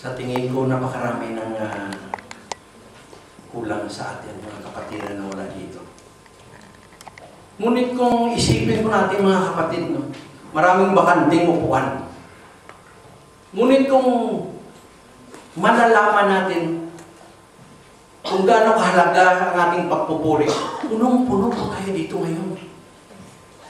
Sa tingin ko, napakarami ng kulang sa atin, mga kapatid na wala dito. Ngunit kung isipin ko natin, mga kapatid, no, maraming bakanting upuan. Ngunit kung malalaman natin kung gaano kahalaga ang ating pagpupuri, punong-puno po tayo dito ngayon.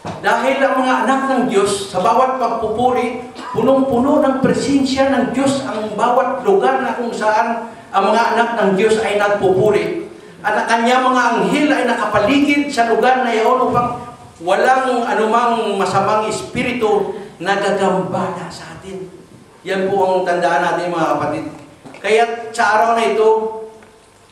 Dahil ang mga anak ng Diyos, sa bawat pagpupuri, punong-puno ng presensya ng Diyos ang bawat lugar na kung saan ang mga anak ng Diyos ay nagpupuri. At ang kanyang mga anghel ay nakapaligid sa lugar na iyon upang walang anumang masamang espiritu na gagambala sa atin. Yan po ang tandaan natin, mga kapatid. Kaya sa araw na ito,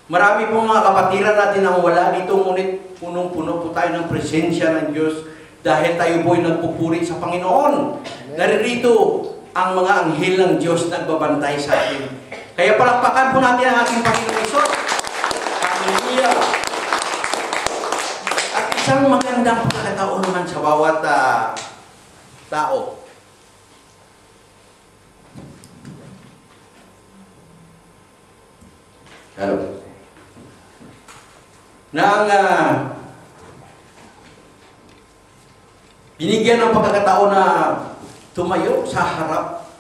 marami pong mga kapatiran natin ang wala dito, ngunit punong-puno po tayo ng presensya ng Diyos dahil tayo po ay nagpupuri sa Panginoon. Naririto ang mga anghel ng Diyos nagbabantay sa atin. Kaya palakpakan po natin ang ating Panginoon Isus. Hallelujah! At isang magandang pagkakataon naman sa bawat tao. Hello. Na binigyan ng pagkakataon na tumayo sa harap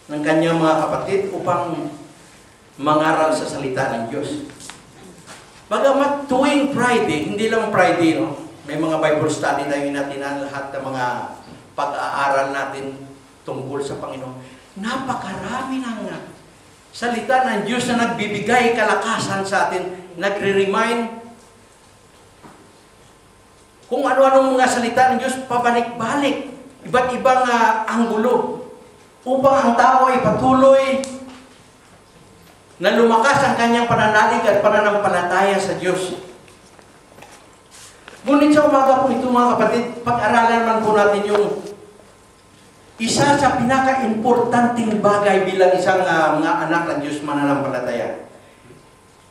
ng kanyang mga kapatid upang mangaral sa salita ng Diyos. Bagamat tuwing Friday, hindi lang Friday, no? May mga Bible study tayo inatinan lahat ng mga pag-aaral natin tungkol sa Panginoon. Napakarami ng salita ng Diyos na nagbibigay kalakasan sa atin, nagre-remind kung ano-anong mga salita ng Diyos, pabalik-balik, iba't ibang anggulo, upang ang tao ay patuloy na lumakas ang kanyang pananalig at pananampalataya sa Diyos. Ngunit sa umaga po ito, mga kapatid, pag-aralan man po natin yung isa sa pinaka-importanting bagay bilang isang mga anak ng Diyos mananampalataya.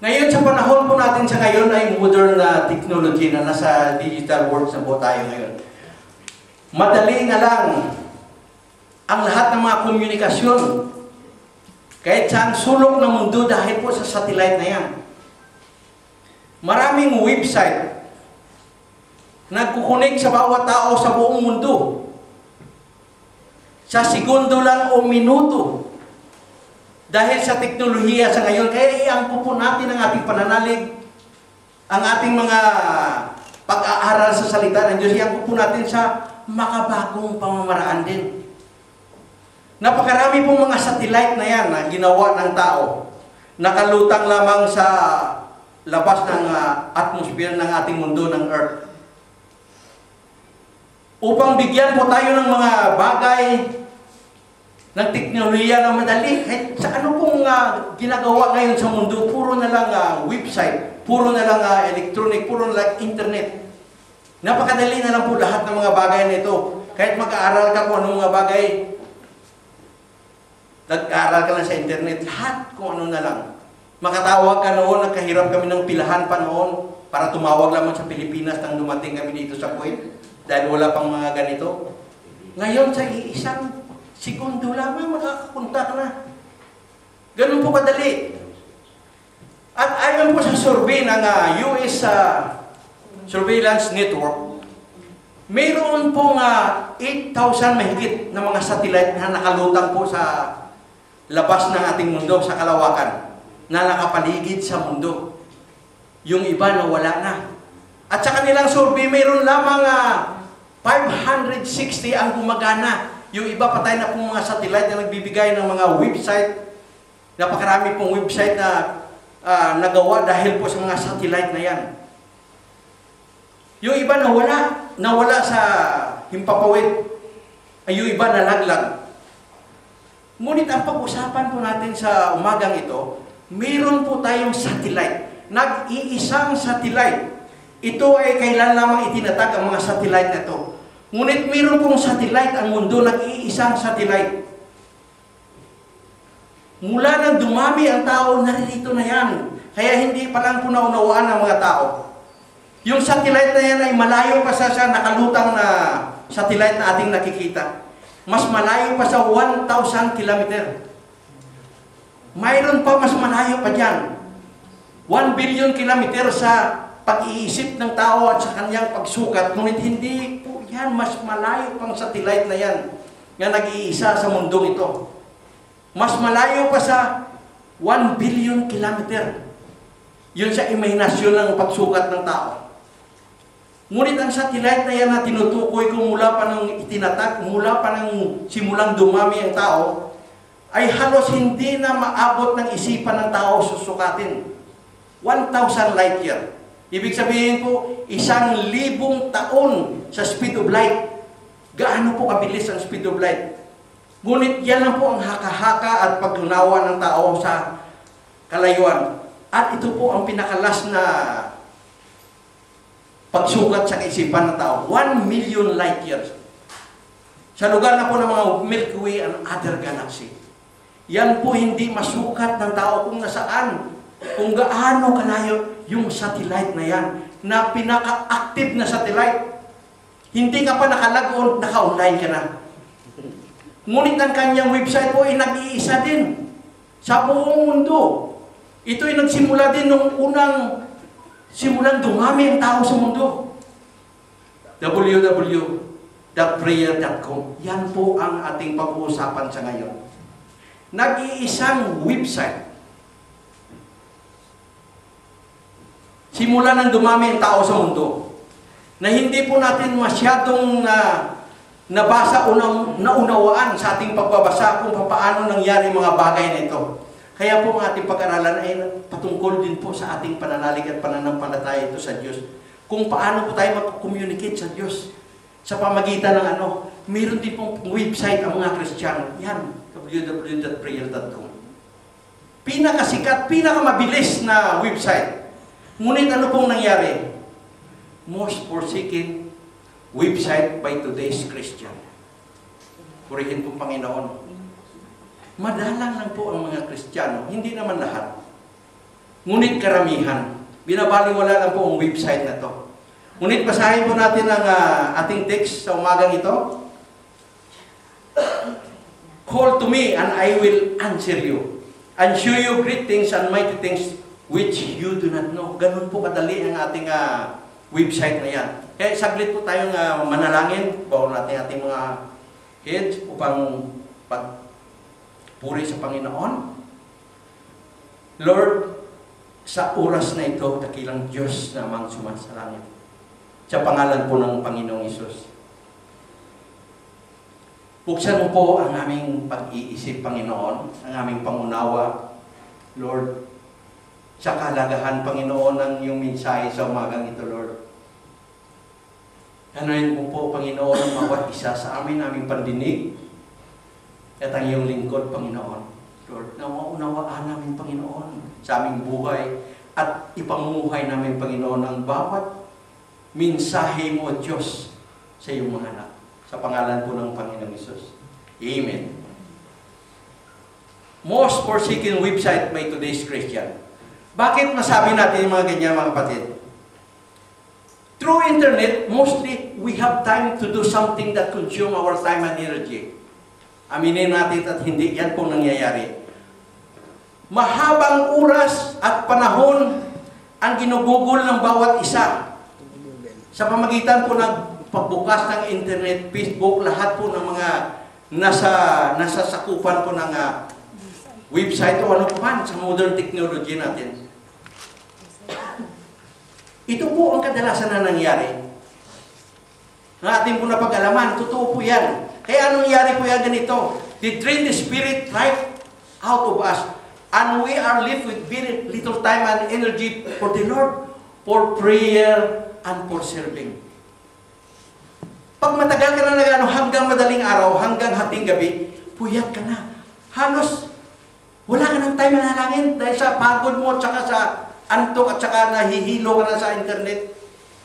Ngayon, sa panahon po natin sa ngayon ay modern na technology na nasa digital world na po tayo ngayon. Madali na lang ang lahat ng mga komunikasyon kahit saan sulok ng mundo dahil po sa satellite na yan. Maraming website nagkukunik sa bawat tao sa buong mundo. Sa segundo lang o minuto. Dahil sa teknolohiya sa ngayon, kaya iangko po natin ang ating pananalig, ang ating mga pag-aaral sa salita ng Diyos, iangko po natin sa makabagong pamamaraan din. Napakarami pong mga satellite na yan na ginawa ng tao. Nakalutang lamang sa labas ng atmosphere ng ating mundo, ng Earth. Upang bigyan po tayo ng mga bagay ng teknolohiya na madali. Kahit sa ano pong ginagawa ngayon sa mundo, puro na lang website, puro na lang electronic, puro na lang internet. Napakadali na lang po lahat ng mga bagay na ito. Kahit mag-aaral ka kung anong mga bagay, nag-aaral ka lang sa internet, lahat kung ano na lang. Makatawag ka noon, nagkahirap kami ng pilahan pa noon para tumawag lamang sa Pilipinas nang dumating kami dito sa Kuwait dahil wala pang mga ganito. Ngayon, sa isang segundo lamang makakapunta ka na. Ganun po kadali. At ayon po sa survey ng US Surveillance Network, mayroon pong 8,000 mahigit na mga satellite na nakalutang po sa labas ng ating mundo, sa kalawakan, na nakapaligid sa mundo. Yung iba na wala na. At sa kanilang survey, mayroon lamang 560 ang gumagana. Yung iba patay na pong mga satellite na nagbibigay ng mga website. Napakarami pong website na nagawa dahil po sa mga satellite na yan. Yung iba nawala sa himpapawid. Ay yung iba nalaglag. Ngunit ang pag-usapan po natin sa umagang ito, mayroon po tayong satellite. Nag-iisang satellite. Ito ay kailan lamang itinatag ang mga satellite na ito. Ngunit mayroon pong satellite ang mundo, nag-iisang satellite. Mula nang dumami ang tao, naririto na yan. Kaya hindi pa lang po naunawaan ng mga tao. Yung satellite na yan ay malayo pa sa nakalutang na satellite na ating nakikita. Mas malayo pa sa 1,000 kilometer. Mayroon pa mas malayo pa dyan. 1 billion kilometer sa pag-iisip ng tao at sa kanyang pagsukat. Ngunit hindi po yan, mas malayo pang satellite na yan nga nag-iisa sa mundong ito. Mas malayo pa sa 1 billion kilometer. Yun sa imahinasyon ng pagsukat ng tao. Ngunit ang satellite na yan na tinutukoy ko mula pa ng itinatag, mula pa ng simulang dumami ang tao, ay halos hindi na maabot ng isipan ng tao susukatin. 1,000 light year. Ibig sabihin po, 1,000 taon sa speed of light. Gaano po kabilis ang speed of light? Ngunit yan lang po ang haka-haka at paglunawa ng tao sa kalayuan. At ito po ang pinakalas na pagsukat sa kaisipan ng tao. 1 million light years. Sa lugar na po ng mga Milky Way and other galaxy. Yan po hindi masukat ng tao kung nasaan, kung gaano kalayo yung satellite na yan, na pinaka-active na satellite. Hindi ka pa nakalagoon, naka-online ka na. Ngunit ang kanyang website po ay nag-iisa din sa buong mundo. Ito ay nagsimula din nung unang simulang dumami ang tao sa mundo. www.prayer.com. Yan po ang ating pag-uusapan sa ngayon. Nag-iisang website. Simula nang dumami ang tao sa mundo, na hindi po natin masyadong nabasa o naunawaan sa ating pagbabasa kung paano nangyari mga bagay na ito. Kaya po ang ating pag-aralan ay patungkol din po sa ating pananalig at pananampalataya ito sa Diyos. Kung paano po tayo mag-communicate sa Diyos sa pamagitan ng mayroon din pong website ang mga Kristiyano. Yan, www.prayer.com. Pinakasikat, pinakamabilis na website. Ngunit ano pong nangyari? Most forsaken website by today's Christian. Purihin pong Panginoon. Madalang lang po ang mga Kristiyano, hindi naman lahat. Ngunit karamihan, binabaliwala lang po ang website na to. Ngunit basahin po natin ang ating text sa umagang ito. Call to me and I will answer you and show you great things and mighty things which you do not know. Ganun po kadali ang ating website na yan. Kaya saglit po tayong manalangin. Bawal natin ating mga heads upang puri sa Panginoon. Lord, sa oras na ito, dakilang Diyos na mang sumasalangit. Sa pangalan po ng Panginoong Hesus. Buksan mo po ang aming pag-iisip, Panginoon, ang aming pangunawa, Lord, sa kalagahan, Panginoon, ng iyong mensahe sa umagang ito, Lord. Anuhin mo po, Panginoon, ang bawat isa sa amin, aming pandinig, at ang iyong lingkod, Panginoon. Lord, naunawaan namin, Panginoon, sa aming buhay, at ipamumuhay namin, Panginoon, ang bawat mensahe mo, Diyos, sa iyong mga anak. Sa pangalan po ng Panginoong Hesus. Amen. Most forsaken website by today's Christian. Bakit masabi natin yung mga ganyan, mga kapatid? Through internet, mostly, we have time to do something that consume our time and energy. Aminin natin at hindi yan pong nangyayari. Mahabang oras at panahon ang ginugugol ng bawat isa. Sa pamagitan po ng pagbukas ng internet, Facebook, lahat po ng mga nasa sakupan po ng website o ano po man sa modern technology natin. Ito po ang kadalasan na nangyari. Ng ating po napag-alaman, totoo po yan. Kaya anong nangyari po yan ganito? They drain the spirit right out of us. And we are left with very little time and energy for the Lord, for prayer and for serving. Pag matagal ka na hanggang madaling araw, hanggang hating gabi, puyat ka na. Halos, wala ka ng time manalangin dahil sa pagod mo, tsaka sa antok, at tsaka nahihilo ka na sa internet.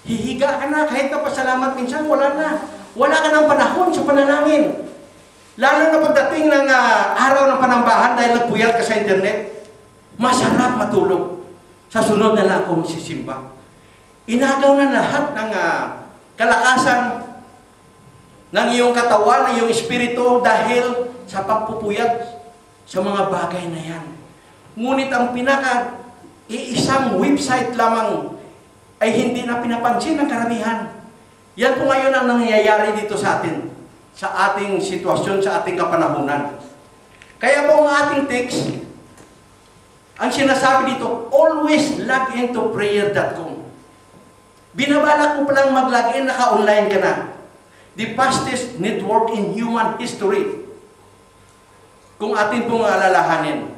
Hihiga ka na, kahit ka pasalamat minsan, wala na. Wala ka ng panahon sa panalangin. Lalo na pagdating ng araw ng panambahan dahil nagpuyat ka sa internet, masarap matulog. Sa sunod na lang ako magsisimba. Inagaw na lahat ng kalakasan ng iyong katawan, ng iyong espiritu dahil sa pagpupuyat sa mga bagay na yan. Ngunit ang iisang website lamang ay hindi na pinapansin ng karamihan. Yan po ngayon ang nangyayari dito sa atin, sa ating sitwasyon, sa ating kapanahunan. Kaya po ang ating text, ang sinasabi dito, always log into prayer.com. Binabalak mo palang mag-log in, naka-online ka na. The fastest network in human history. Kung atin pong alalahanin.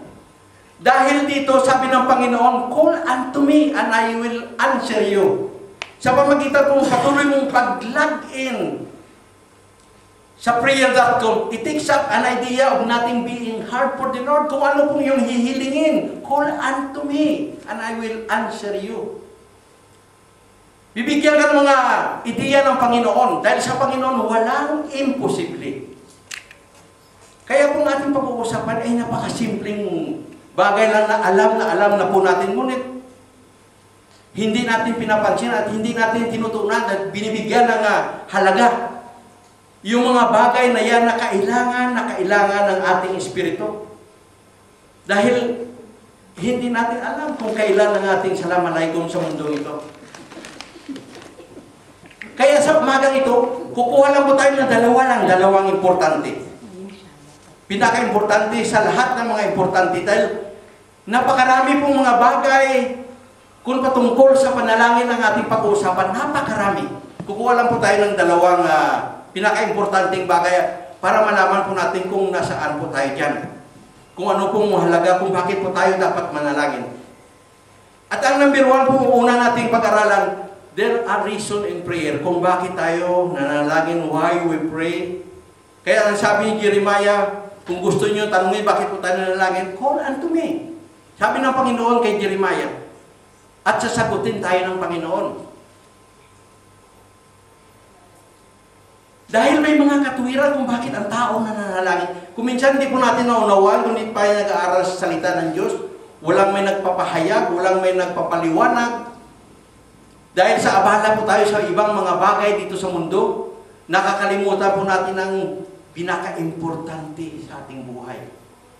Dahil dito, sabi ng Panginoon, call unto me and I will answer you. Sa pamagitan mong patuloy mong pag-log in sa prayer.com, it takes up an idea of nothing being hard for the Lord. Kung ano pong yung hihilingin, call unto me and I will answer you. Bibigyan ka ng mga ideya ng Panginoon. Dahil sa Panginoon, walang imposible. Kaya kung ating pag-uusapan ay napakasimpleng bagay lang na alam na po natin. Ngunit, hindi natin pinapansin at hindi natin tinutunan at binibigyan ng halaga yung mga bagay na yan na kailangan ng ating espiritu. Dahil hindi natin alam kung kailan ang ating salamalaikum sa mundo ito. Kaya sa umagang ito, kukuha lang po tayo ng dalawang importante. Pinaka-importante sa lahat ng mga importante dahil napakarami pong mga bagay kung patungkol sa panalangin ng ating pag-uusapan, napakarami. Kukuha lang po tayo ng dalawang pinaka-importanting bagay para malaman po natin kung nasaan po tayo dyan. Kung ano pong mahalaga, kung bakit po tayo dapat manalangin. At ang number 1 po, una nating pag-aralan, there are reason in prayer. Kung bakit tayo nanalangin, why we pray. Kaya ang sabi ni Jeremiah, kung gusto niyo tanungin bakit po tayo nanalangin, call unto me. Sabi ng Panginoon kay Jeremiah, at sasagutin tayo ng Panginoon. Dahil may mga katuwiran kung bakit ang tao nananalangin. Kung minsan hindi po natin naunawaan, kung hindi pa nag-aaral sa salita ng Diyos, walang may nagpapahayag, walang may nagpapaliwanag. Dahil sa abala po tayo sa ibang mga bagay dito sa mundo, nakakalimutan po natin ang pinaka-importante sa ating buhay.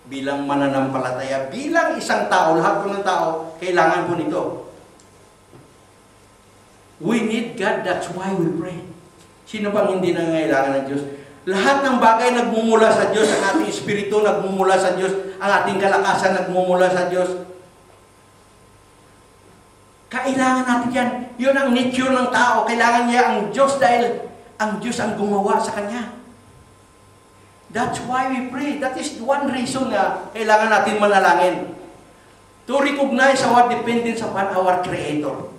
Bilang mananampalataya, bilang isang tao, lahat po ng tao, kailangan po nito. We need God, that's why we pray. Sino bang hindi nangangailangan ng Diyos? Lahat ng bagay nagmumula sa Diyos, ang ating espiritu nagmumula sa Diyos, ang ating kalakasan nagmumula sa Diyos. Kailangan natin yan. Yun ang nature ng tao. Kailangan niya ang Diyos dahil ang Diyos ang gumawa sa Kanya. That's why we pray. That is one reason na kailangan natin manalangin. To recognize our dependence upon our Creator.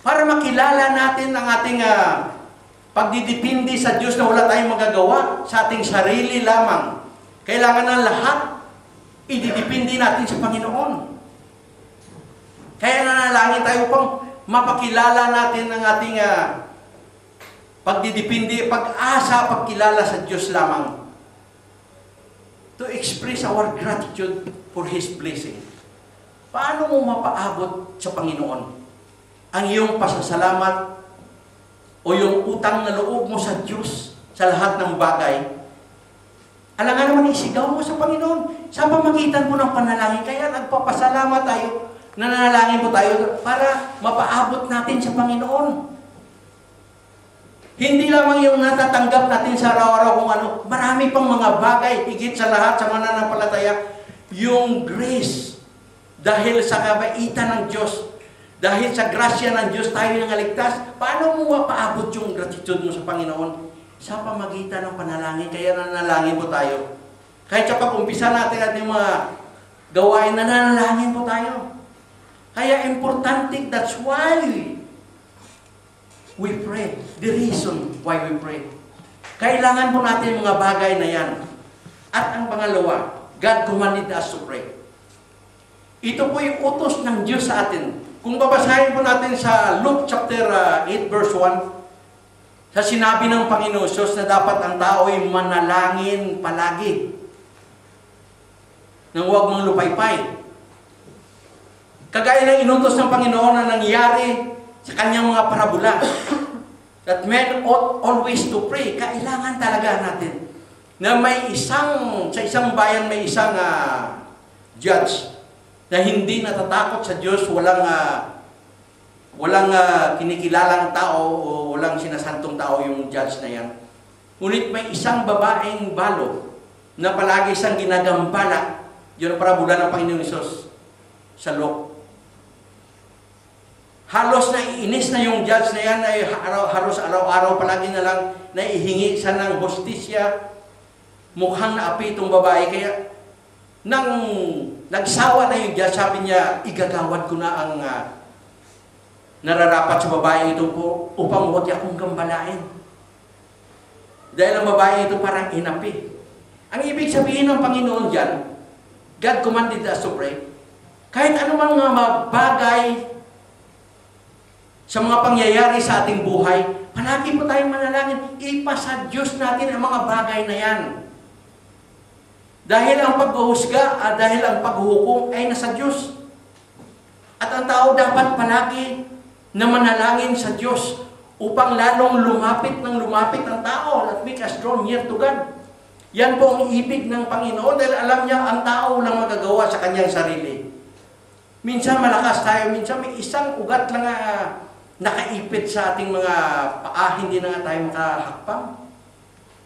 Para makilala natin ang ating pagdidepende sa Diyos na wala tayong magagawa sa ating sarili lamang. Kailangan ng lahat, ididepende natin sa Panginoon. Kaya nanalangin tayo upang mapakilala natin ang ating pagdidepende, pag-asa, pagkilala sa Diyos lamang. To express our gratitude for His blessing. Paano mo mapaabot sa Panginoon ang iyong pasasalamat o yung utang na loob mo sa Diyos sa lahat ng bagay? Alangan naman isigaw mo sa Panginoon sa pamagitan mo ng panalangin. Kaya nagpapasalamat tayo, nananalangin po tayo para mapaabot natin sa Panginoon. Hindi lamang yung natatanggap natin sa araw-araw kung ano, marami pang mga bagay, higit sa lahat sa mananampalataya, yung grace. Dahil sa kabaitan ng Diyos, dahil sa grasya ng Diyos tayo nangaligtas, paano mo mapaabot yung gratitude mo sa Panginoon? Sa pamagitan ng panalangin, kaya nanalangin po tayo. Kahit sa pag-umpisa natin at yung mga gawain, nanalangin po tayo. Kaya importante, that's why we pray. The reason why we pray. Kailangan po natin mga bagay na yan. At ang pangalawa, God commanded us to pray. Ito po yung utos ng Diyos sa atin. Kung babasahin po natin sa Luke chapter 8 verse 1, sa sinabi ng Panginoon Diyos na dapat ang tao ay manalangin palagi. Nang huwag mang lupaypay. Kagaya ng inutos ng Panginoon na nangyari sa kanyang mga parabola. That men ought always to pray. Kailangan talaga natin na may sa isang bayan may isang judge na hindi natatakot sa Diyos, walang kinikilalang tao o walang sinasantong tao yung judge na yan. Ngunit may isang babaeng balo na palagi siyang ginagambala. Yun ang parabula ng Panginoon Hesus sa Luke. Halos naiinis na yung judge na yan, ay halos araw-araw palagi na lang naihingi siya ng hostisya. Mukhang naapi itong babae. Kaya nang nagsawa na yung judge, sabi niya, igagawad ko na ang nararapat sa babae ito po upang huwag akong gambalain. Dahil ang babae ito parang inapi. Ang ibig sabihin ng Panginoon dyan, God commanded us to pray. Kahit anumang mga bagay sa mga pangyayari sa ating buhay, palagi po tayong manalangin, ipasa Diyos natin ang mga bagay na yan. Dahil ang paghuhusga, dahil ang paghuhukom ay nasa Diyos. At ang tao dapat palagi na manalangin sa Diyos upang lalong lumapit ang tao at make us draw near to God. Yan po ang ibig ng Panginoon dahil alam niya ang tao lang magagawa sa kanyang sarili. Minsan malakas tayo, minsan may isang ugat lang nakaipit sa ating mga paa, hindi na nga tayo makahakbang.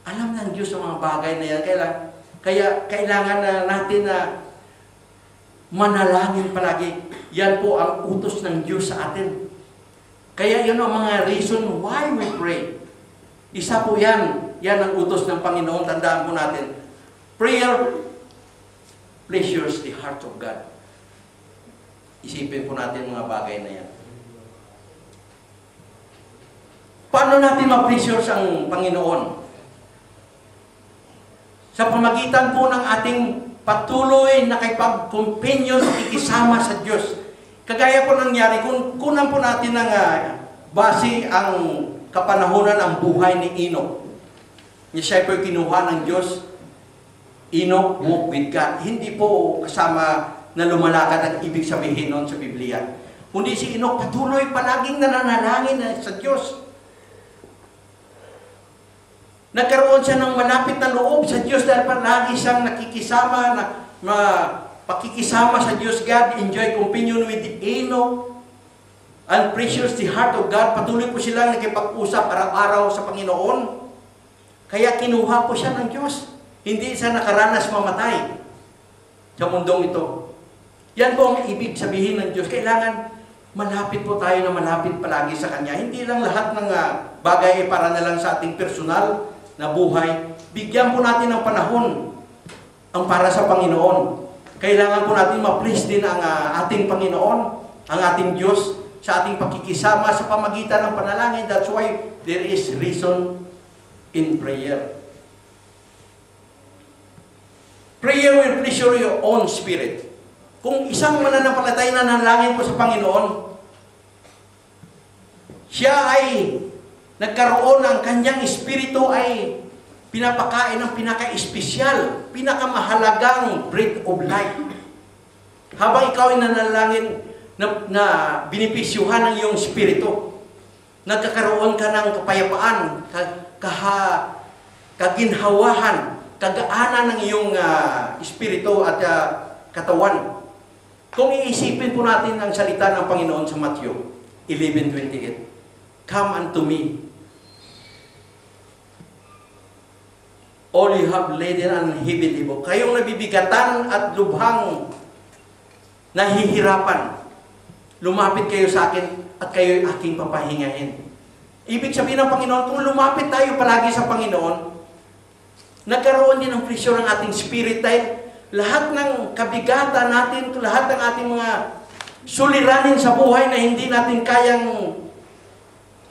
Alam ng Diyos ang mga bagay na yan. Kaya kailangan na natin na manalangin palagi. Yan po ang utos ng Diyos sa atin. Kaya yun ang mga reason why we pray. Isa po yan. Yan ang utos ng Panginoon. Tandaan po natin. Prayer pleasures the heart of God. Isipin po natin mga bagay na yan. Paano natin ma-pleasures ang Panginoon? Sa pamagitan po ng ating patuloy na kipag-companion, ikisama sa Diyos. Kagaya po nangyari, kunan po natin ng base ang kapanahonan ng buhay ni Enoch. Siya po kinuha ng Diyos. Enoch walk with God. Hindi po kasama na lumalakad ang ibig sabihin noon sa Biblia. Kundi si Enoch patuloy palaging nananalangin sa Diyos. Nagkaroon siya ng malapit na loob sa Diyos dahil palagi siyang nakikisama, pakikisama sa Diyos. God enjoy communion with Enoch and precious the heart of God. Patuloy po silang nakipag-usap araw-araw sa Panginoon. Kaya kinuha po siya ng Diyos. Hindi siya nakaranas mamatay sa mundong ito. Yan po ang ibig sabihin ng Diyos. Kailangan malapit po tayo na malapit palagi sa Kanya. Hindi lang lahat ng bagay para na lang sa ating personal na buhay. Bigyan po natin ng panahon ang para sa Panginoon. Kailangan po natin ma-please din ang ating Panginoon, ang ating Diyos, sa ating pakikisama sa pamagitan ng panalangin. That's why there is reason in prayer. Prayer will pleasure your own spirit. Kung isang mananampalatay na nanalangin po sa Panginoon, siya ay nagkaroon ng kanyang espiritu ay pinapakain ng pinaka-espesyal, pinakamahalagang bread of life. Habang ikaw ay nanalangin na binipisyuhan ng iyong espiritu, nagkakaroon ka ng kapayapaan, kaginhawahan, kagaanan ng iyong espiritu at katawan. Kung iisipin po natin ang salita ng Panginoon sa Matthew 11:28, Come unto me, all you have laden and heavy labor. Kayong nabibigatan at lubhang nahihirapan, lumapit kayo sa akin at kayo'y aking papahingahin. Ibig sabihin ng Panginoon, kung lumapit tayo palagi sa Panginoon, nagkaroon din ng pressure ng ating spirit dahil lahat ng kabigatan natin, lahat ng ating mga suliranin sa buhay na hindi natin kayang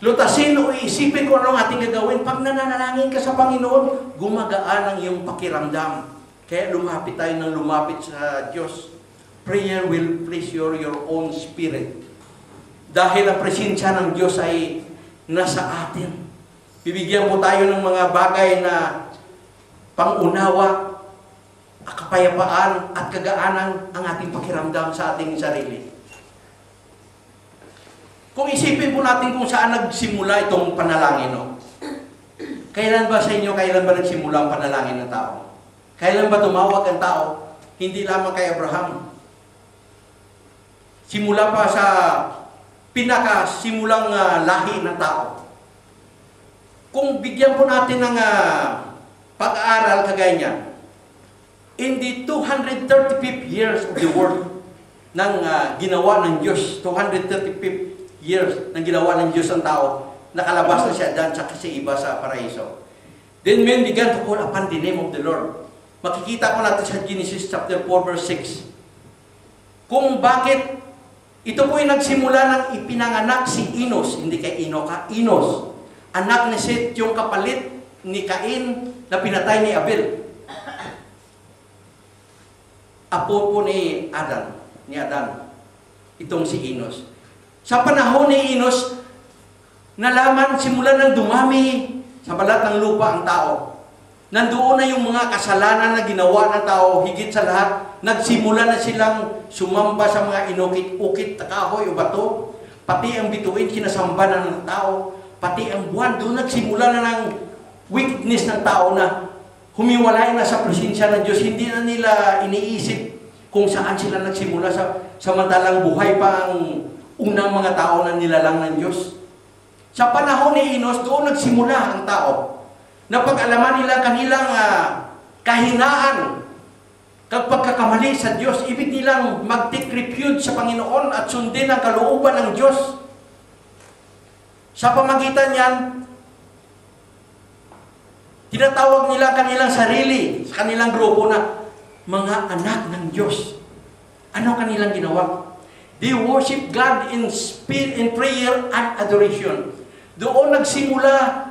lutasin o isipin kung anong ating gagawin. Pag nananalangin ka sa Panginoon, gumagaan ang iyong pakiramdam. Kaya lumapit tayo ng lumapit sa Diyos. Prayer will pleasure your own spirit. Dahil ang presensya ng Diyos ay nasa atin. Bibigyan po tayo ng mga bagay na pangunawa, kapayapaan at kagaanan ang ating pakiramdam sa ating sarili. Kung isipin po natin kung saan nagsimula itong panalangin, no? Kailan ba sa inyo, kailan ba nagsimula ang panalangin ng tao? Kailan ba tumawag ang tao? hindi lamang kay Abraham. Simula pa sa pinakasimulang lahi ng tao. Kung bigyan po natin ng pag-aaral kagaya niya, in the 235th years of the world ng ginawa ng Diyos, 235th years ng ginawa ng Diyos ang tao, nakalabas na siya dyan sa iba sa paraiso. Then men began to call upon the name of the Lord. Makikita ko natin sa Genesis chapter 4 verse 6. Kung bakit ito po ay nagsimula ng ipinanganak si Enos, hindi kay Enoka, Enos. Anak ni Seth, yung kapalit ni Cain na pinatay ni Abel. Apo po ni Adan. Itong si Enos. Sa panahon ni Enos, nalaman simula ng dumami sa balat ng lupa ang tao. Nandoon na yung mga kasalanan na ginawa ng tao, higit sa lahat, nagsimula na silang sumamba sa mga inukit-ukit na kahoy o bato, pati ang bituin sinasamba na ng tao, pati ang buwan, doon nagsimula na ng wickedness ng tao na humiwalay na sa presensya ng Diyos. Hindi na nila iniisip kung saan sila nagsimula, samantalang buhay pa ang unang mga tao na nilalang ng Diyos. Sa panahon ni Enos, doon nagsimula ang tao. Napag-alaman nila kanilang kahinaan, pagkakamali sa Diyos. Ibig nilang mag-take refuge sa Panginoon at sundin ang kalooban ng Diyos. Sa pamagitan niyan, tinatawag nila kanilang sarili, sa kanilang grupo na mga anak ng Diyos. Ano kanilang ginawa? They worship God in spirit, in prayer and adoration. Doon nagsimula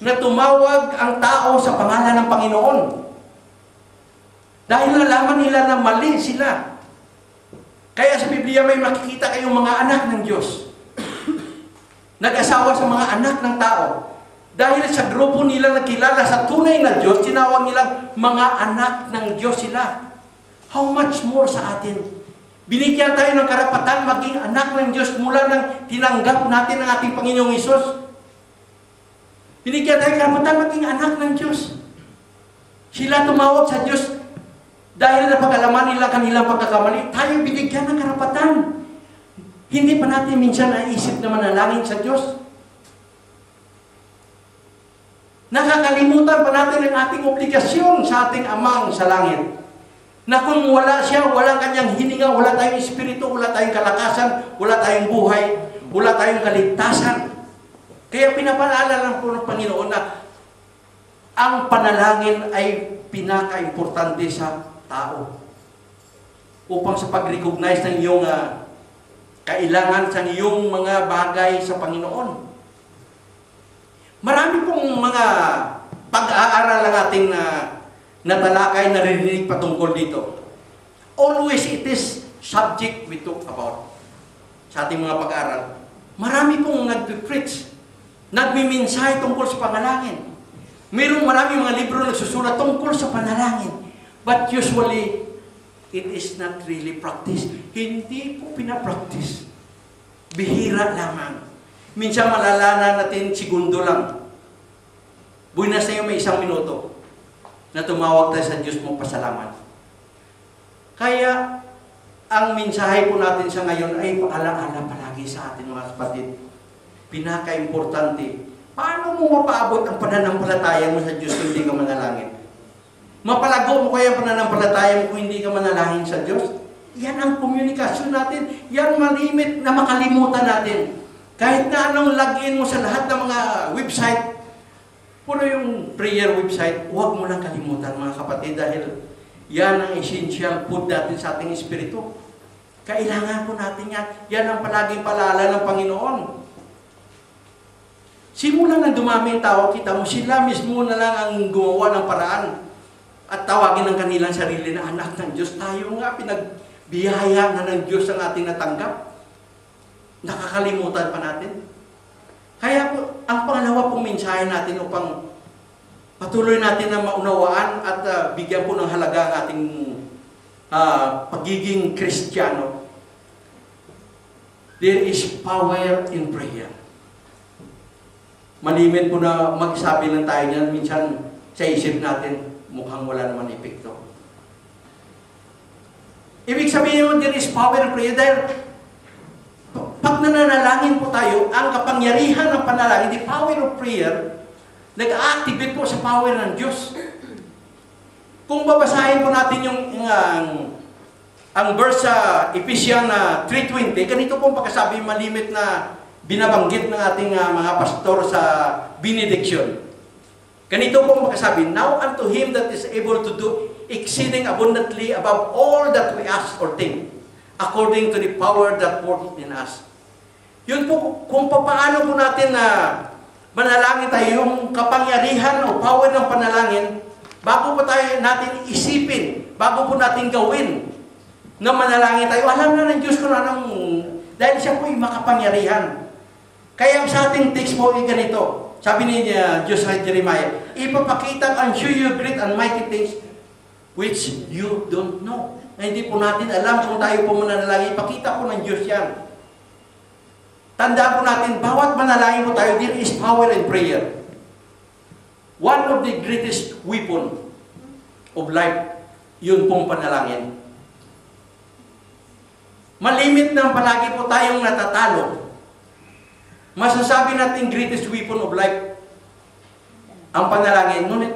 na tumawag ang tao sa pangalan ng Panginoon. Dahil nalaman nila na mali sila. Kaya sa Biblia may makikita kayong mga anak ng Diyos. Nag-asawa sa mga anak ng tao. Dahil sa grupo nila nakilala sa tunay na Diyos, tinawag nilang mga anak ng Diyos sila. How much more sa atin? Binigyan tayo ng karapatan maging anak ng Diyos mula nang tinanggap natin ang ating Panginoong Hesus. Binigyan tayo karapatan maging anak ng Diyos. Sila tumawag sa Diyos dahil napag-alaman nila kanilang pagkakamali. Tayo binigyan ng karapatan. Hindi pa natin minsan naisip na manalangin sa Diyos. Nakakalimutan pa natin ang ating obligasyon sa ating Amang sa langit. Na kung wala siya, walang kanyang hininga, wala tayong espiritu, wala tayong kalakasan, wala tayong buhay, wala tayong kaligtasan. Kaya pinapaalala po ng Panginoon na ang panalangin ay pinaka-importante sa tao. Upang sa pag-recognize ng iyong kailangan sa iyong mga bagay sa Panginoon. Marami pong mga pag-aaral ang ating natalakay, naririnig patungkol dito. Always it is subject we talk about sa ating mga pag-aaral. Marami pong nag-preach, nagmiminsahe tungkol sa panalangin. Mayroong maraming mga libro nagsusulat tungkol sa panalangin. But usually, it is not really practiced. Hindi po pinapractice. Bihira lamang. Minsan malalaman natin segundo lang. Buenas na yung may 1 minuto na tumawag tayo sa Diyos mong pasalamat. Kaya, ang mensahe po natin sa ngayon ay paalaala palagi sa atin mga kapatid. Pinaka-importante. Paano mo mapaabot ang pananampalataya mo sa Diyos kung hindi ka manalangin? Mapalago mo kaya ang pananampalataya mo kung hindi ka manalangin sa Diyos? Yan ang komunikasyon natin. Yan malimit na makalimutan natin. Kahit na anong login mo sa lahat ng mga website, puro yung prayer website, huwag mo lang kalimutan mga kapatid dahil yan ang essential food natin sa ating espiritu. Kailangan po natin yan. Yan ang palaging paalala ng Panginoon. Simula na dumami ang tao, kita mo sila mismo na lang ang gumawa ng paraan at tawagin ng kanilang sarili na anak ng Diyos. Tayo nga, pinagbiyaya na ng Diyos ang ating natanggap. Nakakalimutan pa natin. Kaya po, ang pangalawa pong mensahe natin upang patuloy natin na maunawaan at bigyan po ng halaga ang ating pagiging Kristiyano. There is power in prayer. Malimit po na magsabi lang tayo niyan, minsan sa isip natin, mukhang wala naman epekto. Ibig sabihin mo, there is power in prayer. Dahil pag nananalangin po tayo, ang kapangyarihan ng panalangin, the power of prayer, nag-activate po sa power ng Diyos. Kung babasahin po natin ang verse sa Ephesians 3:20, ganito po pagkasabi malimit na binabanggit ng ating mga pastor sa benediction. Ganito po pagkasabi, now unto Him that is able to do exceeding abundantly above all that we ask or think, according to the power that works in us. Yun po, kung paano po natin na manalangin tayo, yung kapangyarihan o power ng panalangin, bago po tayo natin isipin, bago po natin gawin na manalangin tayo, alam na ng Diyos kung anong, dahil siya po yung makapangyarihan. Kaya sa ating text po ay ganito, sabi ni Diyos sa Jeremiah, ipapakita and show you great and mighty things which you don't know. Na hindi po natin alam kung tayo po mananalangin, ipakita po ng Diyos yan. Tandaan po natin, bawat manalangin po tayo, there is power in prayer. One of the greatest weapon of life, yun pong panalangin. Malimit na palagi po tayong natatalo. Masasabi natin greatest weapon of life, ang panalangin. Ngunit,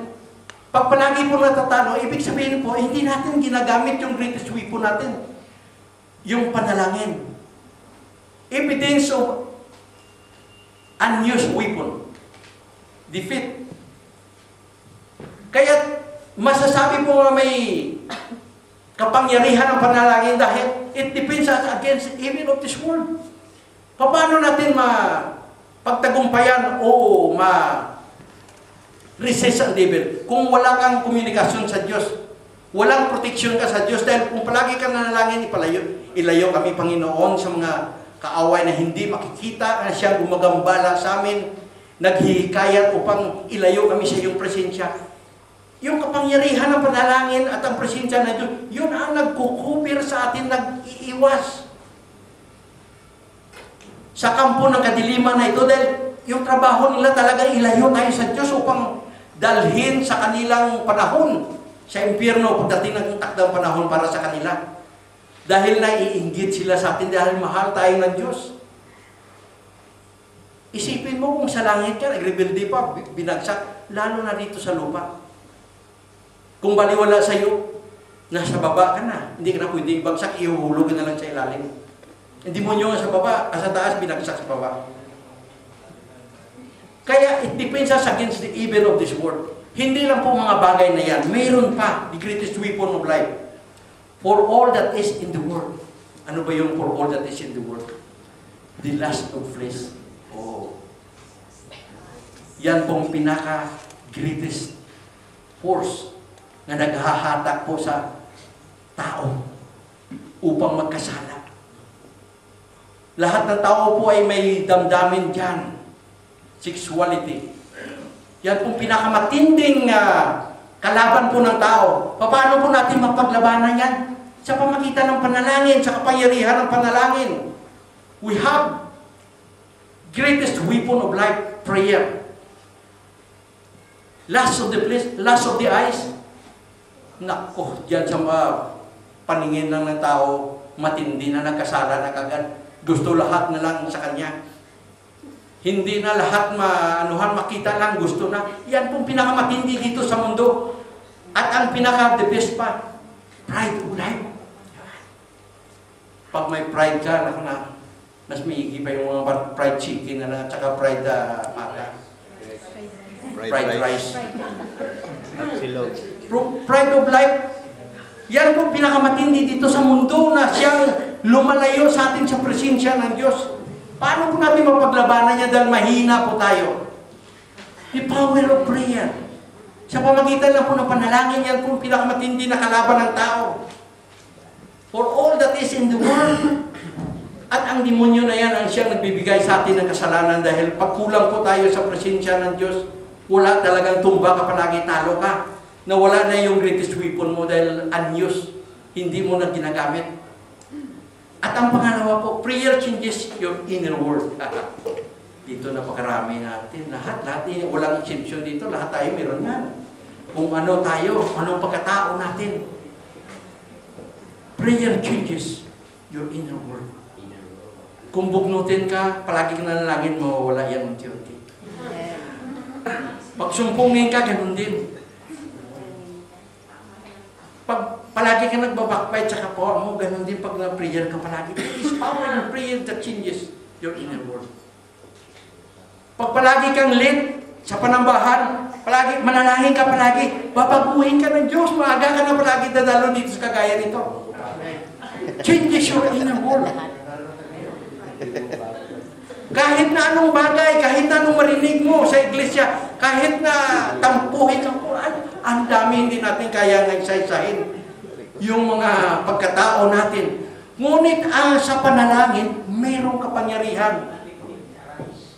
pag palagi po natatalo, ibig sabihin po, hindi natin ginagamit yung greatest weapon natin. Yung panalangin. Evidence of unused weapon. Defeat. Kaya masasabi po na may kapangyarihan ng panalangin dahil it depends against evil of this world. Paano natin pagtagumpayan o resist ang devil kung wala kang komunikasyon sa Diyos? Walang protection ka sa Diyos dahil kung palagi ka nanalangin, ilayo kami, Panginoon, sa mga kaaway na hindi makikita na siyang gumagambala sa amin, naghihikayat upang ilayo kami sa iyong presensya. Yung kapangyarihan ng panalangin at ang presensya na Diyos, yun ang nagkukupir sa atin, nag-iiwas sa kampo ng kadiliman na ito dahil yung trabaho nila talaga ilayo tayo sa Diyos upang dalhin sa kanilang panahon sa impyerno pagdating ng takdang panahon para sa kanila. Dahil naiinggit sila sa atin dahil mahal tayo ng Diyos. Isipin mo kung sa langit ka, nagrebelde pa, binagsak, lalo na dito sa lupa. Kung baliwala sa iyo, nasa baba ka na. Hindi ka na pwede ibagsak, ihuhulog ka na lang sa ilalim. Hindi mo nyo sa baba, sa taas, binagsak sa baba. Kaya it depends against the evil of this world. Hindi lang po mga bagay na yan. Mayroon pa, the greatest weapon of life. For all that is in the world. Ano ba yung for all that is in the world? The lust of flesh. Oh. Yan pong pinaka-greatest force na naghahatak po sa tao upang magkasala. Lahat ng tao po ay may damdamin dyan. Sexuality. Yan pong pinakamatinding kalaban po ng tao. Paano po natin mapaglabanan yan? Sa pamagitan ng panalangin, sa kapangyarihan ng panalangin. We have greatest weapon of life, prayer. Lust of the flesh, lust of the eyes. Nako, dyan sa paningin lang ng tao, matindi na nagkasala na kagad. Gusto lahat na lang sa kanya. Hindi na lahat makita lang, gusto na. Yan pong pinakamatindi dito sa mundo. At ang pinaka-the best pa, pride of life. Pag may pride ka, mas maigi pa yung mga fried chicken na at saka fried fried rice. Pride of life. Yan po pinakamatindi dito sa mundo na siyang lumalayo sa atin sa presensya ng Diyos. Paano po natin mapaglabanan niya dahil mahina po tayo? The power of prayer. Sa pamagitan lang po ng panalangin, yan po pinakamatindi na kalaban ng tao. For all that is in the world. At ang demonyo na yan ang siyang nagbibigay sa atin ng kasalanan dahil pagkulang po tayo sa presensya ng Diyos, wala talagang tumba ka palagi, talo ka. Na wala na yung greatest weapon mo dahil unused, hindi mo na ginagamit. At ang pangalawa po, prayer changes your inner world. Dito napakarami natin. Lahat, walang exception dito. Lahat tayo meron yan. Kung ano tayo, anong pagkatao natin. Prayer changes your inner world. Kung bugnutin ka, palagi ka nanalangin, mawawala yan unti-unti. Pag sumpungin ka, ganun din. Pag palagi ka nagbabakbite sa kapwa mo, ganun din pag na-prayer ka palagi. It is power in prayer that changes your inner world. Pag palagi kang late sa panambahan, palagi, manalangin ka palagi, babaguhin ka ng Diyos, maaga ka na palagi dadalo dito sa kagaya nito. Changes your inner world. Kahit na anong bagay, kahit na anong marinig mo sa iglesia, kahit na tampuhin ka po, ang dami hindi natin kaya nagsaysahin yung mga pagkatao natin. Ngunit sa panalangin, mayroong kapangyarihan.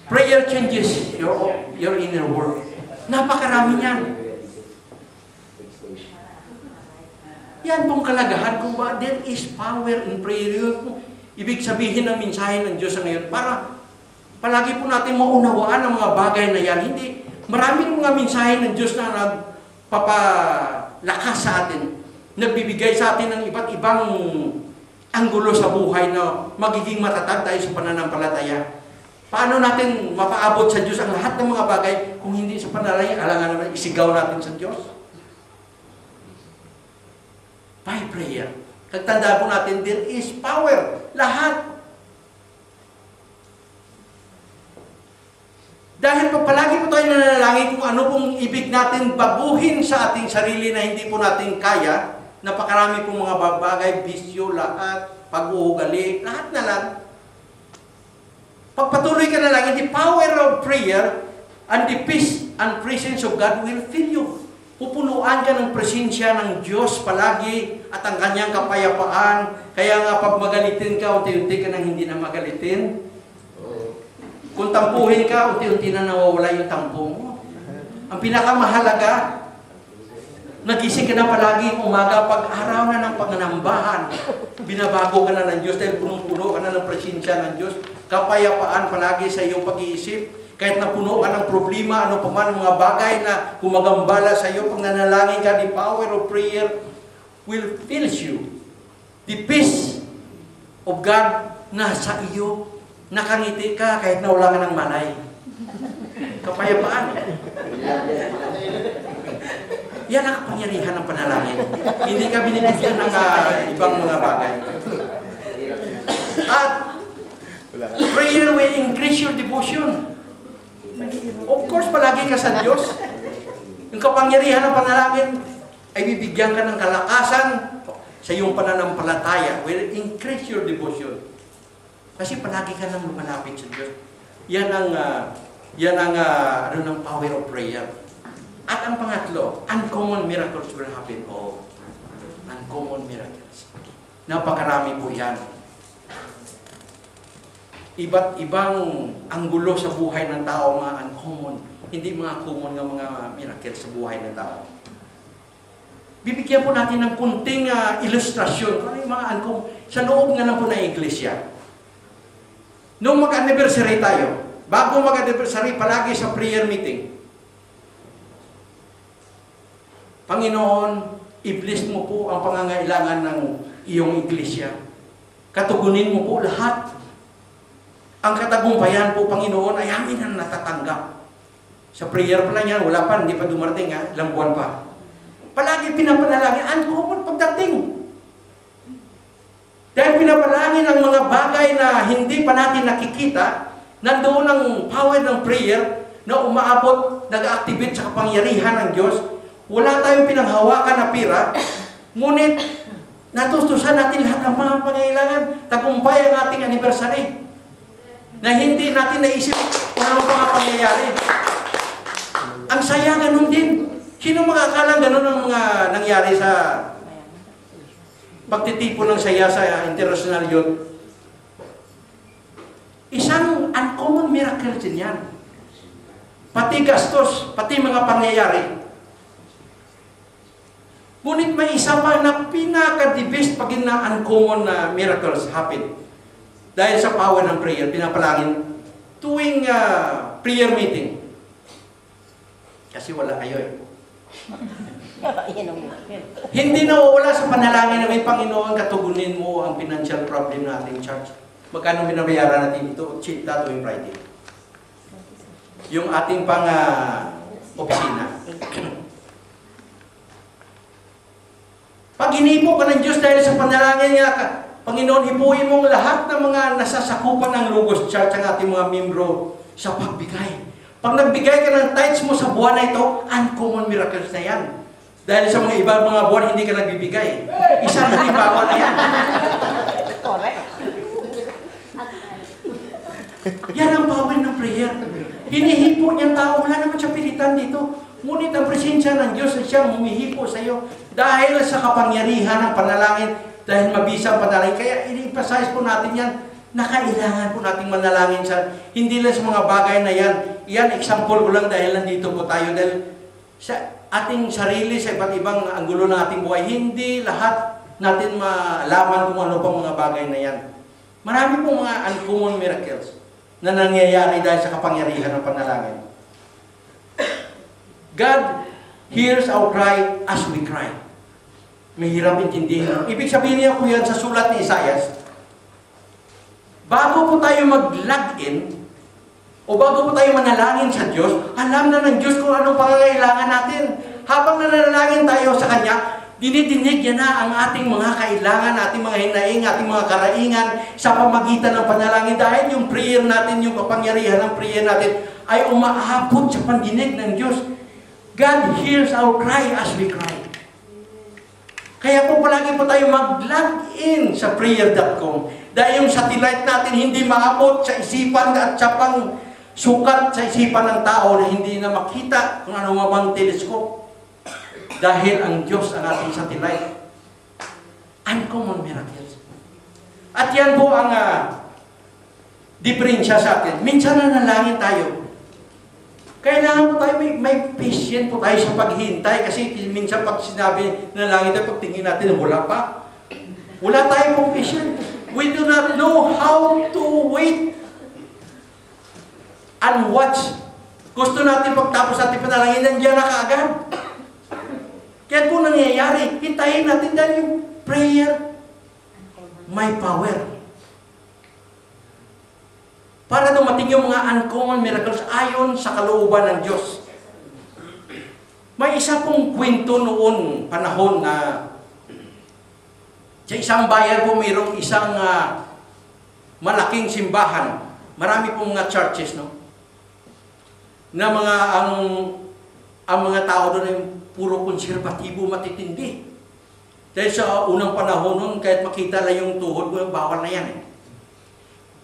Prayer changes your inner world. Napakarami niyan. Yan pong kalagahan kung ba, there is power in prayer. Ibig sabihin ng mensahe ng Diyos ngayon, para palagi po natin maunawaan ang mga bagay na yan. Hindi, maraming mga mensahe ng Diyos na nagpapalakas sa atin, nagbibigay sa atin ng iba't ibang anggulo sa buhay na magiging matatag tayo sa pananampalataya. Paano natin mapaabot sa Diyos ang lahat ng mga bagay kung hindi sa panalangin, alangan naman isigaw natin sa Diyos? By prayer. Tagtandaan po natin, there is power. Lahat. Dahil pag palagi po tayo nanalangin kung ano pong ibig natin baguhin sa ating sarili na hindi po natin kaya, napakarami pong mga bagay, bisyo, lahat, pag-uugali, lahat na lang. Pagpatuloy ka na lang, the power of prayer and the peace and presence of God will fill you. Pupunuan ka ng presensya ng Diyos palagi at ang kanyang kapayapaan. Kaya nga pag magalitin ka, unti-unti ka nang hindi na magalitin. Kung tampuhin ka, unti-unti na nawawala yung tampo mo. Ang pinakamahalaga, nagising ka na palagi umaga, pag araw na ng panganambahan, binabago ka na ng Diyos dahil punong-puno ka na ng presensya ng Diyos. Kapayapaan palagi sa iyong pag-iisip. Kahit napuno ka ng problema, ano pa man mga bagay na gumagambala sa iyo, pag nanalangin ka, the power of prayer will fill you. The peace of God nasa iyo. Nakangiti ka kahit na wala ka ng malay. Kapayapaan. Yan ang kapangyarihan ng panalangin. Hindi ka binibigyan ng ibang mga bagay. At prayer will increase your devotion. Of course, palagi ka sa Diyos. Yung kapangyarihan ng panalangin ay bibigyan ka ng kalakasan sa iyong pananampalataya. Will increase your devotion. Kasi palagi ka nang lumalapit sa Diyos. Yan ang ng power of prayer. At ang pangatlo, uncommon miracles will happen. Oh, uncommon miracles. Napakarami po yan. Iba't ibang anggulo sa buhay ng tao, mga uncommon. Hindi mga common ng mga miracles sa buhay ng tao. Bibigyan po natin ng kunting ilustrasyon. Ano yung mga uncommon? Sa loob nga lang po ng iglesia. Nung mag-anniversary tayo, bago mag-anniversary, palagi sa prayer meeting, Panginoon, i-bless mo po ang pangangailangan ng iyong iglesia. Katugunin mo po lahat. Ang katagumpayan po, Panginoon, ay amin ang natatanggap. Sa prayer pa lang yan, wala pa, hindi pa dumarating, ilang buwan pa. Palagi pinapanalangin, uncommon pagdating. Dahil pinapalangin ang mga bagay na hindi pa natin nakikita, nandoon ang power ng prayer na umaabot, nag-activate sa kapangyarihan ng Diyos. Wala tayong pinanghawakan na pira, ngunit natustusan natin lahat ng mga pangailangan. Tagumpay ang ating anniversary na hindi natin naisip kung ano pa nga pangyayari. Ang saya ganun din. Sino makakalang ganun ang mga nangyari sa pagtitipon ng saya sa International Youth? Isang uncommon miracle din yan. Pati gastos, pati mga pangyayari. Ngunit may isa pa na pinaka-the best pag na uncommon na miracles happen. Dahil sa power ng prayer, pinapalangin tuwing prayer meeting. Kasi wala kayo eh. Hindi nawawala sa panalangin na may Panginoon, katugunin mo ang financial problem natin, church. Magkano binabayaran natin ito? Cheap na tuwing Friday. Yung ating opisina. Pag hinipo ka ng Diyos dahil sa panalangin niya, Panginoon, hipuin mong lahat ng mga nasasakupan ng Logos Church, ang ating mga membro, sa pagbigay. Pag nagbigay ka ng tithes mo sa buwan na ito, uncommon miracles na yan. Dahil sa mga iba mga buwan, hindi ka nagbibigay. Isang halimbawa na yan. Yan ang power ng prayer. Hinihipo niyang tao, wala naman siya pilitan dito. Ngunit ang presensya ng Diyos ay siyang humihipo sa iyo dahil sa kapangyarihan ng panalangin, dahil mabisa ang panalangin. Kaya i-emphasize po natin yan, na kailangan po nating manalangin sa, hindi lang sa mga bagay na yan. Yan, example ko lang dahil nandito po tayo. Dahil sa ating sarili, sa iba't ibang anggulo ng ating buhay, hindi lahat natin malaman kung ano pang mga bagay na yan. Marami pong mga uncommon miracles na nangyayari dahil sa kapangyarihan ng panalangin. God hears our cry as we cry. Mahirap intindihin. Ibig sabihin niya po yan sa sulat ni Isaiah. Bago po tayo mag-log-in, o bago po tayo manalangin sa Diyos, alam na ng Diyos kung anong pangangailangan natin. Habang nanalangin tayo sa Kanya, dinidinig niya na ang ating mga kailangan, ating mga hinaing, ating mga karaingan sa pamagitan ng panalangin. Dahil yung prayer natin, yung kapangyarihan ng prayer natin, ay umaabot sa pandinig ng Diyos. God hears our cry as we cry. Kaya po palagi po tayo mag-log in sa prayer.com. Dahil yung satellite natin hindi maabot sa isipan at sa pang sukat sa isipan ng tao na hindi na makita kung ano mang telescope. Dahil ang Diyos ang ating satellite. Uncommon miracles. At yan po ang diferensya sa atin. Minsan nanalangin tayo. Kailangan po tayo, may patient po tayo sa paghintay. Kasi minsan pag sinabi nanalangin tayo, pag tingin natin, wala pa. Wala tayo pong patient. We do not know how to wait and watch. Gusto natin pagtapos natin panalangin, nandiyan na kaagad. Kaya po nangyayari, hintayin natin dahil yung prayer may power. Para dumating yung mga uncommon miracles ayon sa kalooban ng Diyos. May isa pong kwento noon, panahon na sa isang bayan po mayroong isang malaking simbahan. Marami pong mga churches, no? Na ang mga tao doon ay puro konserbatibo, matitindi. Dahil sa unang panahon noon, kahit makita lang yung tuhod mo, bawal na yan eh.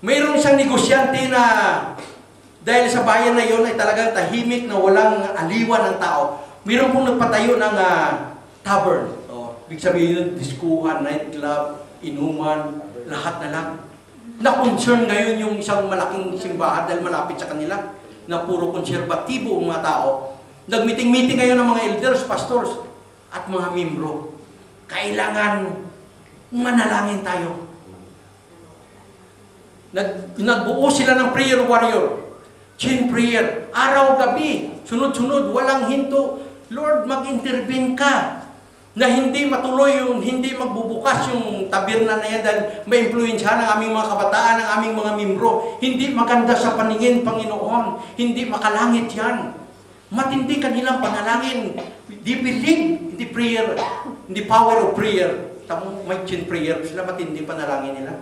Mayroong isang negosyante na dahil sa bayan na yun ay talagang tahimik na walang aliwan ng tao. Mayroon pong nagpatayo ng tavern. Ibig sabihin, diskuhan, nightclub, inuman, lahat na lang. Na-concern ngayon yung isang malaking simbahan dahil malapit sa kanila na puro konserbatibo ang mga tao. Nag-meeting-meeting ngayon ng mga elders, pastors, at mga membro. Kailangan manalangin tayo. Nagbuo sila ng prayer warrior. Chain prayer. Araw-gabi. Sunod-sunod. Walang hinto. Lord, mag-intervene ka. Na hindi matuloy yung, hindi magbubukas yung tabirna na yan dahil may influensya ng aming mga kabataan, ng aming mga membro. Hindi maganda sa paningin, Panginoon. Hindi makalangit yan. Matindi kanilang panalangin. They believe in the prayer, in the power of prayer. Tamang may chain prayer sila, matindi panalangin nila.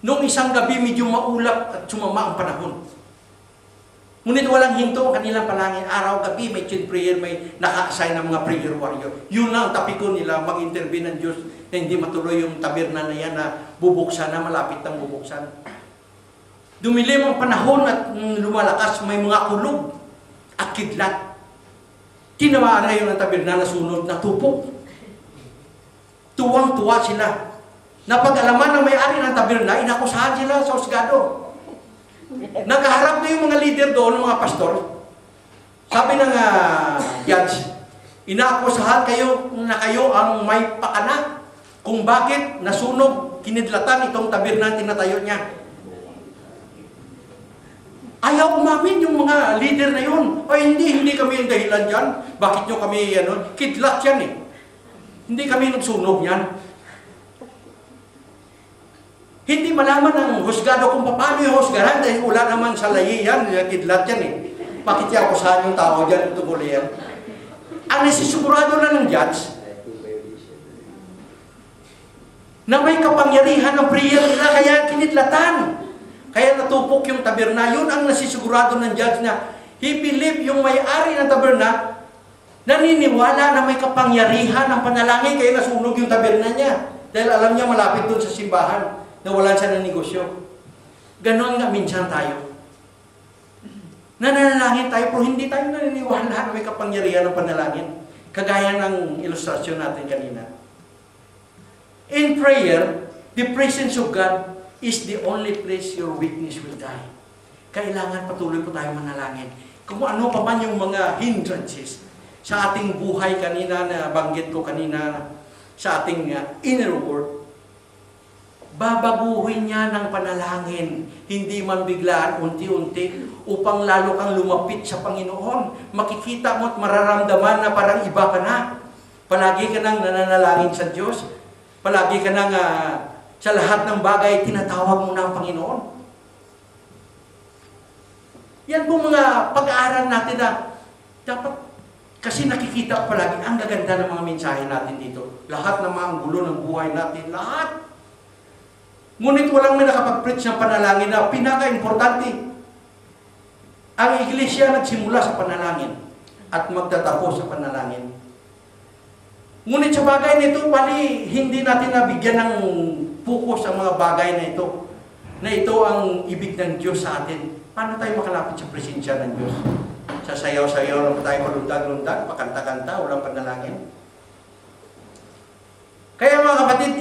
Noong isang gabi, medyo maulap at sumama ang panahon. Ngunit walang hinto ang kanilang palangin. Araw-gabi, may chain prayer, may naka-assign ng mga prayer warrior. Yun na ang tapikon nila, mag-intervene ng Diyos na hindi matuloy yung taberna na yan na bubuksan, na malapit ng bubuksan. Dumilim ang panahon at lumalakas, may mga kulog at kidlat. Tinamaan ngayon ang taberna na sunod na tupok. Tuwang-tuwa sila. Napag-alaman ng may-ari ng taberna, inakusahan sila sa husgado. Nakaharap na yung mga leader doon, mga pastor. Sabi ng judge, inaakusahan kayo na kayo ang may pakana kung bakit nasunog, kinidlatan itong taberna tinatayo niya. Ayaw umamin yung mga leader na yun. Ay, hindi kami yung dahilan dyan. Bakit nyo kami, kidlat yan eh. Hindi kami nagsunog yan. Hindi malaman ng husgado kung paano yung husgahan dahil wala naman sa layi yan, kidlat yan eh. Bakit yan akusahan yung tao dyan tungkol yan? Ang nasisigurado na ng judge na may kapangyarihan ng prayer nila kaya kinidlatan. Kaya natupok yung taberna. Yun ang nasisigurado ng judge na he believed yung may-ari ng taberna naniniwala na may kapangyarihan ng panalangin kaya nasunog yung taberna niya. Dahil alam niya malapit doon sa simbahan na wala siya ng negosyo. Ganon nga minsan tayo. Nananalangin tayo pero hindi tayo naniniwala na may kapangyarihan ng panalangin. Kagaya ng ilustrasyon natin kanina. In prayer, the presence of God is the only place your weakness will die. Kailangan patuloy po tayo manalangin. Kung ano pa man yung mga hindrances sa ating buhay kanina na banggit ko kanina sa ating inner world, babaguhin niya ng panalangin, hindi man biglaan, unti-unti, upang lalo kang lumapit sa Panginoon. Makikita mo at mararamdaman na parang iba ka na. Palagi ka nang nananalangin sa Diyos. Palagi ka nang sa lahat ng bagay, tinatawag mo na ang Panginoon. Yan po mga pag-aaral natin na dapat, kasi nakikita palagi, ang gaganda ng mga mensahe natin dito. Lahat ng mga gulo ng buhay natin, lahat. Ngunit walang may nakapag-preach ng panalangin na pinaka-importante. Ang iglesia nagsimula sa panalangin at magtatapos sa panalangin. Ngunit sa bagay na ito, bali, hindi natin nabigyan ng focus ang mga bagay na ito ang ibig ng Diyos sa atin. Paano tayo makalapit sa presensya ng Diyos? Sasayaw-sayaw lang tayo, malundag-lundag, pakanta-kanta, walang panalangin. Kaya mga kapatid,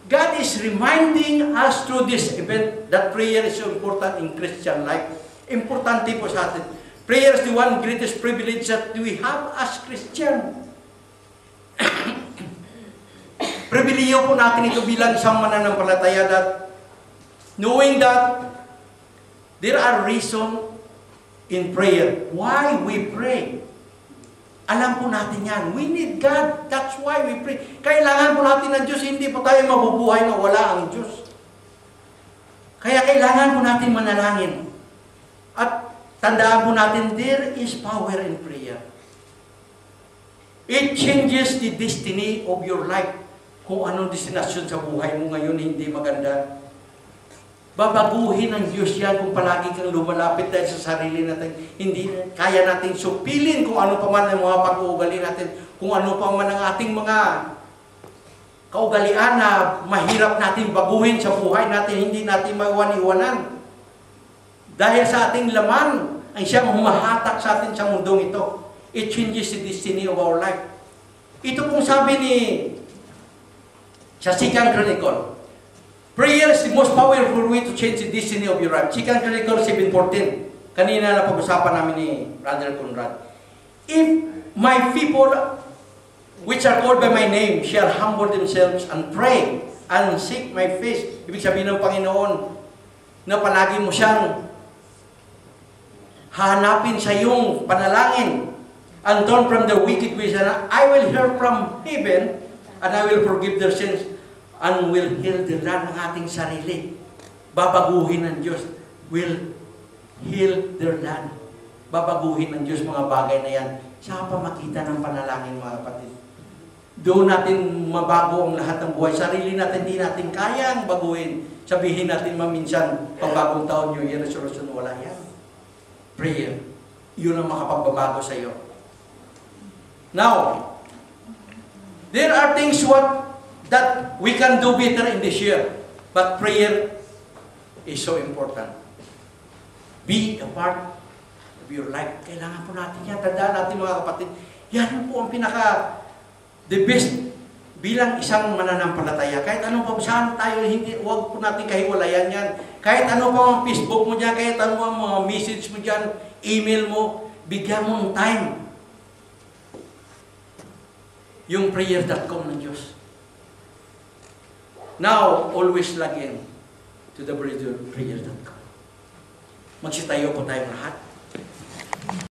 God is reminding us through this event that prayer is so important in Christian life. Importante po sa atin. Prayer is the one greatest privilege that we have as Christian. Pribiliyo po natin ito bilang isang mananampalataya that knowing that there are reasons in prayer. Why we pray? Alam po natin yan. We need God. That's why we pray. Kailangan po natin ng Diyos. Hindi po tayo mabubuhay na wala ang Diyos. Kaya kailangan po natin manalangin. At tandaan po natin, there is power in prayer. It changes the destiny of your life. Kung anong destinasyon sa buhay mo ngayon hindi maganda, babaguhin ng Diyos yan kung palagi kang lumalapit dahil sa sarili natin. Hindi kaya natin supilin kung ano pa man ang mga pag-uugali natin, kung ano pa man ang ating mga kaugalian na mahirap natin baguhin sa buhay natin, hindi natin maiwan-iwanan. Dahil sa ating laman, ang siyang humahatak sa atin sa mundong ito. It changes the destiny of our life. Ito pong sabi ni sa 2 Chronicle, prayer is the most powerful way to change the destiny of your life. 2 Chronicle 7:14. Kanina na pag-usapan namin ni Brother Conrad. If my people, which are called by my name, shall humble themselves and pray and seek my face. Ibig sabihin ng Panginoon na palagi mo siyang hahanapin sa iyong panalangin and turn from the wicked ways, and I will hear from heaven and I will forgive their sins and will heal the land ng ating sarili. Babaguhin ng Diyos. Will heal their land. Babaguhin ng Diyos mga bagay na yan sa pamagitan ng panalangin, mga kapatid. Doon natin mabago ang lahat ng buhay. Sarili natin, hindi natin kayang baguhin. Sabihin natin maminsan, pagbagong taon, New Year Resolution, wala yan. Prayer. Yun ang makapagbabago sa iyo. Now, there are things that we can do better in this year. But prayer is so important. Be a part of your life. Kailangan po natin yan. Tandaan natin mga kapatid. Yan po ang the best bilang isang mananampalataya. Kahit anong pabsaan tayo, huwag po natin kahiwalayan yan. Kahit ano pa ang Facebook mo dyan, kahit ano pa ang mga message mo dyan, email mo, bigyan mo ng time. Yung prayer.com ng Diyos. Now, always log in to the prayer.com. Magsitayo po tayong lahat.